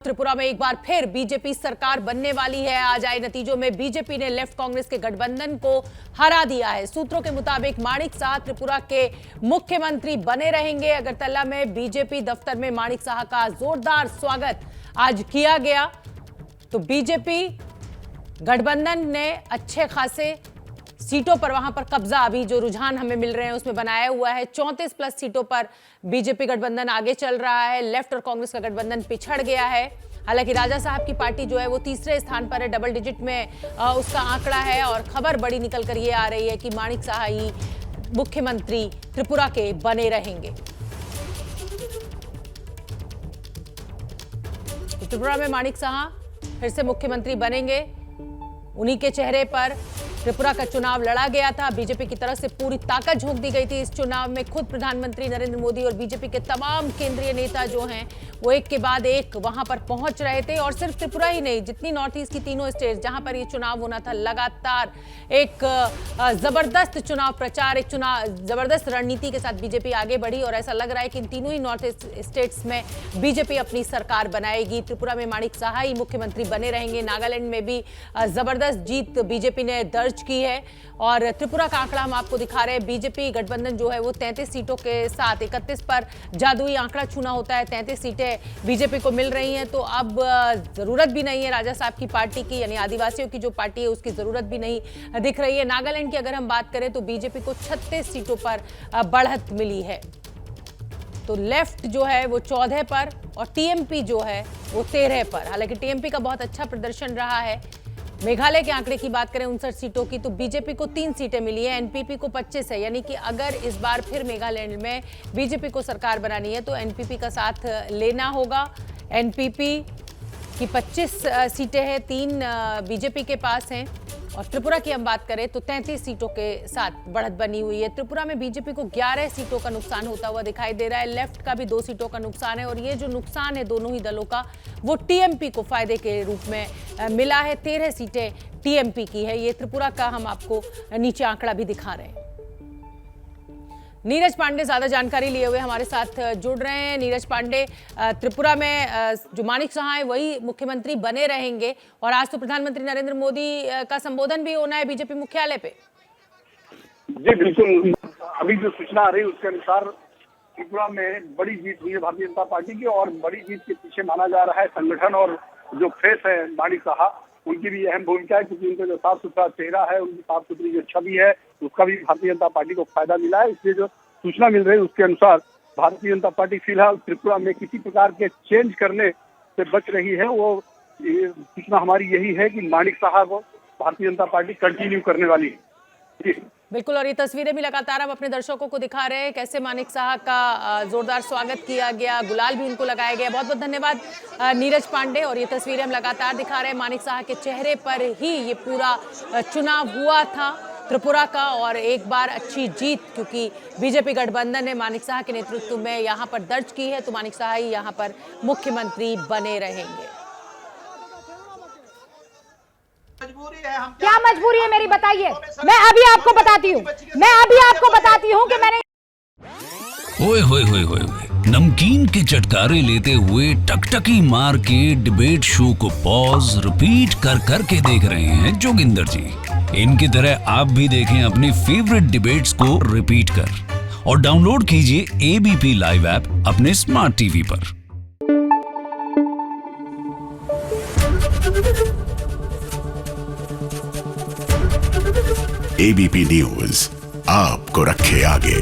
त्रिपुरा में एक बार फिर बीजेपी सरकार बनने वाली है। आज आए नतीजों में बीजेपी ने लेफ्ट कांग्रेस के गठबंधन को हरा दिया है। सूत्रों के मुताबिक माणिक साह त्रिपुरा के मुख्यमंत्री बने रहेंगे। अगरतला में बीजेपी दफ्तर में माणिक साह का जोरदार स्वागत आज किया गया। तो बीजेपी गठबंधन ने अच्छे खासे सीटों पर वहां पर कब्जा, अभी जो रुझान हमें मिल रहे हैं उसमें बनाया हुआ है। 34+ सीटों पर बीजेपी गठबंधन आगे चल रहा है। लेफ्ट और कांग्रेस का गठबंधन पिछड़ गया है। हालांकि राजा साहब की पार्टी जो है वो तीसरे स्थान पर है, डबल डिजिट में उसका आंकड़ा है। और खबर बड़ी निकल कर ये आ रही है कि माणिक साह ही मुख्यमंत्री त्रिपुरा के बने रहेंगे। तो त्रिपुरा में माणिक साह फिर से मुख्यमंत्री बनेंगे। उन्हीं के चेहरे पर त्रिपुरा का चुनाव लड़ा गया था। बीजेपी की तरफ से पूरी ताकत झोंक दी गई थी इस चुनाव में। खुद प्रधानमंत्री नरेंद्र मोदी और बीजेपी के तमाम केंद्रीय नेता जो हैं वो एक के बाद एक वहां पर पहुंच रहे थे। और सिर्फ त्रिपुरा ही नहीं, जितनी नॉर्थ ईस्ट की तीनों स्टेट जहां पर ये चुनाव होना था, लगातार एक जबरदस्त चुनाव प्रचार, एक जबरदस्त रणनीति के साथ बीजेपी आगे बढ़ी। और ऐसा लग रहा है कि इन तीनों ही नॉर्थ ईस्ट स्टेट्स में बीजेपी अपनी सरकार बनाएगी। त्रिपुरा में माणिक साह ही मुख्यमंत्री बने रहेंगे। नागालैंड में भी जबरदस्त जीत बीजेपी ने दर्ज की है। और त्रिपुरा का आंकड़ा हम आपको दिखा रहे हैं। बीजेपी गठबंधन जो है वो 33 सीटों के साथ 31 पर जादुई आंकड़ा छूना होता है। 33 सीटें बीजेपी को मिल रही हैं। तो अब जरूरत भी नहीं है राजा साहब की पार्टी की, यानी आदिवासियों की जो पार्टी है उसकी जरूरत भी नहीं दिख रही है। नागालैंड की अगर हम बात करें तो बीजेपी को 36 सीटों पर बढ़त मिली है। तो लेफ्ट जो है वो 14 पर और टीएमपी जो है वो 13 पर। हालांकि टीएमपी का बहुत अच्छा प्रदर्शन रहा है। मेघालय के आंकड़े की बात करें 59 सीटों की, तो बीजेपी को 3 सीटें मिली है, एनपीपी को 25 है। यानी कि अगर इस बार फिर मेघालय में बीजेपी को सरकार बनानी है तो एनपीपी का साथ लेना होगा। एनपीपी की 25 सीटें हैं, 3 बीजेपी के पास हैं। और त्रिपुरा की हम बात करें तो 33 सीटों के साथ बढ़त बनी हुई है। त्रिपुरा में बीजेपी को 11 सीटों का नुकसान होता हुआ दिखाई दे रहा है। लेफ्ट का भी 2 सीटों का नुकसान है। और ये जो नुकसान है दोनों ही दलों का वो टीएमपी को फायदे के रूप में मिला है। 13 सीटें टीएमपी की है। ये त्रिपुरा का हम आपको नीचे आंकड़ा भी दिखा रहे हैं। नीरज पांडे ज्यादा जानकारी लिए हुए हमारे साथ जुड़ रहे हैं। नीरज पांडे, त्रिपुरा में जो माणिक साह है वही मुख्यमंत्री बने रहेंगे। और आज तो प्रधानमंत्री नरेंद्र मोदी का संबोधन भी होना है बीजेपी मुख्यालय पे। जी बिल्कुल, अभी जो सूचना आ रही है उसके अनुसार त्रिपुरा में बड़ी जीत हुई है भारतीय जनता पार्टी की। और बड़ी जीत के पीछे माना जा रहा है संगठन और जो फेस है माणिक साह, उनकी भी अहम भूमिका है। क्योंकि उनका जो साफ सुथरा चेहरा है, उनकी साफ सुथरी जो छवि है, उसका भी भारतीय जनता पार्टी को फायदा मिला है। इसलिए जो सूचना मिल रही है उसके अनुसार भारतीय जनता पार्टी फिलहाल त्रिपुरा में किसी प्रकार के चेंज करने से बच रही है। वो सूचना हमारी यही है कि माणिक साह को भारतीय जनता पार्टी कंटिन्यू करने वाली है। जी बिल्कुल। और ये तस्वीरें भी लगातार हम अपने दर्शकों को दिखा रहे हैं, कैसे माणिक साह का जोरदार स्वागत किया गया, गुलाल भी उनको लगाया गया। बहुत बहुत धन्यवाद नीरज पांडे। और ये तस्वीरें हम लगातार दिखा रहे हैं। माणिक साह के चेहरे पर ही ये पूरा चुनाव हुआ था त्रिपुरा का। और एक बार अच्छी जीत, क्योंकि बीजेपी गठबंधन ने माणिक साह के नेतृत्व में यहाँ पर दर्ज की है। तो माणिक साह ही यहाँ पर मुख्यमंत्री बने रहेंगे। क्या मजबूरी है मेरी, बताइए। मैं अभी आपको बताती हूँ कि मैंने ओए होए होए होए नमकीन के चटकारे लेते हुए टकटकी मार के डिबेट शो को पॉज रिपीट कर करके देख रहे हैं जोगिंदर जी। इनकी तरह आप भी देखें अपनी फेवरेट डिबेट्स को रिपीट कर और डाउनलोड कीजिए एबीपी लाइव ऐप अपने स्मार्ट टीवी पर। एबीपी न्यूज आपको रखे आगे।